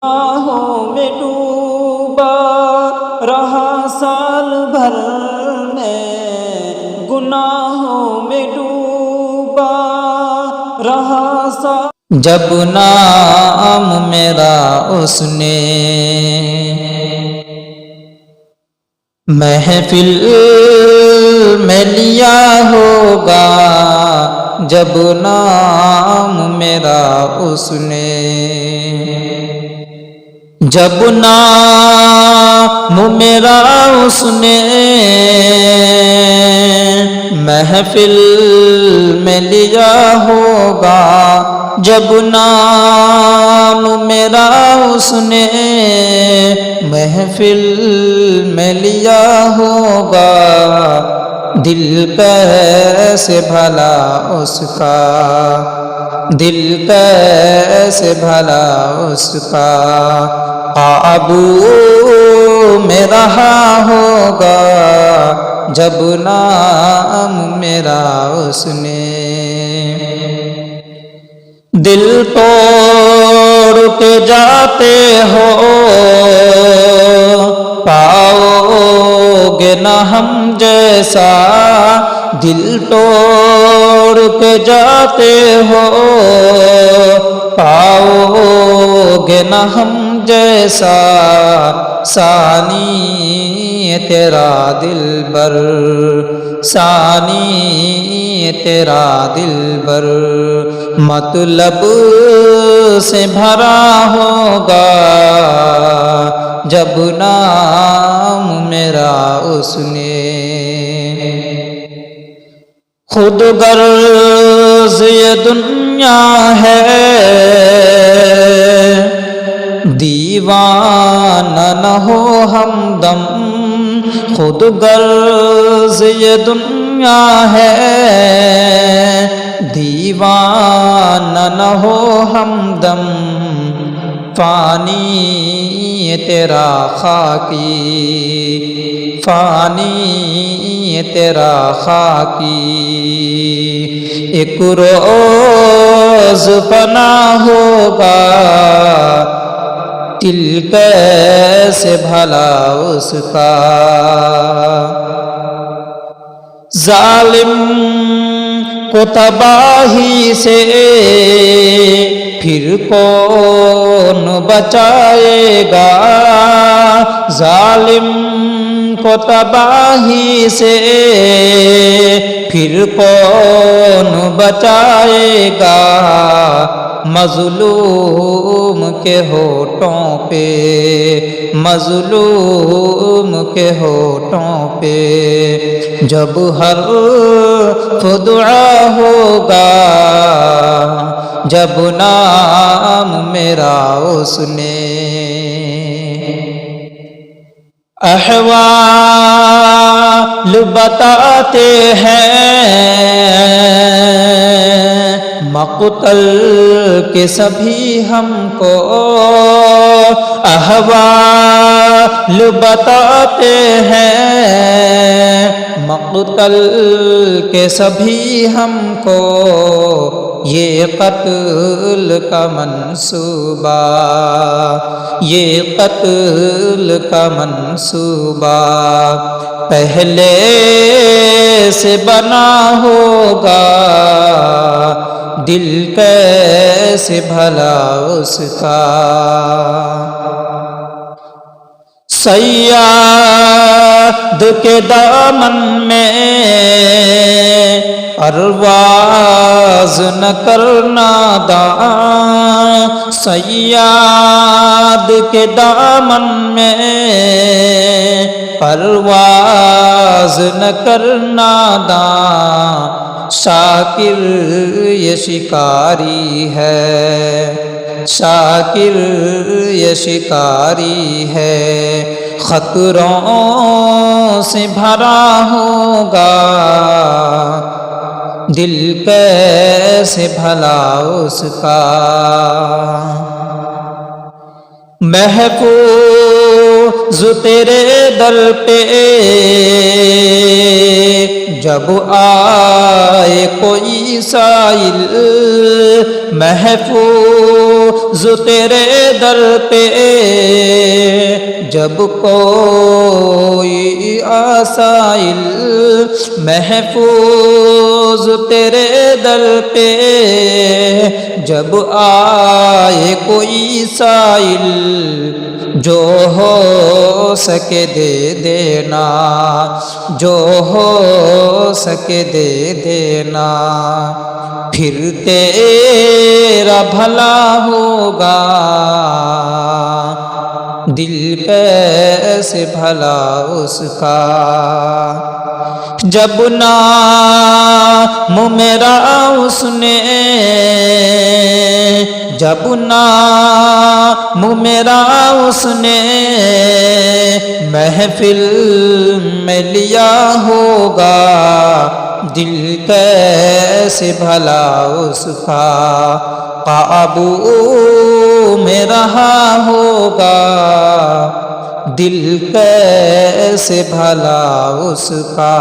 گناہوں میں ڈوبا رہا سال بھر میں، گناہوں میں ڈوبا رہا سال، جب نام میرا اس نے محفل میں لیا ہوگا، جب نام میرا اس نے، جب نام میرا اس نے محفل میں لیا ہوگا، جب نام میرا اس نے محفل میں لیا ہوگا، دل کیسے بھلا اس کا، دل کیسے بھلا اس کا قابو میں رہا ہوگا، جب نام میرا اس نے، دل توڑ کے جاتے ہو پاؤ گے نہ ہم جیسا، دل توڑ کے جاتے ہو پاؤ گے نہ ہم جیسا، ثانی تیرا دلبر، ثانی تیرا دلبر مطلب سے بھرا ہوگا، جب نام میرا اس نے، خود غرض یہ دنیا ہے دیوانہ نہ ہو ہمدم، خود غرض یہ دنیا ہے دیوانہ نہ ہو ہمدم، فانی تیرا خاکی، فانی تیرا خاکی، ایک روز فنا ہوگا، دل کیسے بھلا اس کا، ظالم کو تباہی سے پھر کون بچائے گا، ظالم کو تباہی سے پھر کون بچائے گا، مظلوم کے ہونٹوں پہ، مظلوم کے ہونٹوں پہ جب حرف دعا ہوگا، جب نام میرا اس نے، احوال بتاتے ہیں مقتل کے سبھی ہم کو، احوال بتاتے ہیں مقتل کے سبھی ہم کو، یہ قتل کا منصوبہ، یہ قتل کا منصوبہ پہلے سے بنا ہوگا، دل کیسے بھلا اس کا، صیاد کے دامن میں پرواز نہ کرنا داں، صیاد کے دامن میں پرواز نہ کرنا داں، شاکر یہ شکاری ہے، شاکر یہ شکاری ہے، خطروں سے بھرا ہوگا، دل کیسے بھلا اس کا، محفوظ تیرے در پہ جب آئے کوئی سائل محفوظ تیرے در پہ، جب کوئی آسائل محفوظ تیرے در پہ، جب آئے کوئی سائل جو ہو سکے دے دینا، جو ہو سکے دے دینا، پھر تیرا بھلا ہوگا، دل کیسے بھلا اس کا، جب نام میرا اس نے، جب نام میرا اس نے محفل میں لیا ہوگا، دل کیسے بھلا اس کا قابو میں رہا ہوگا، دل کیسے بھلا اس کا۔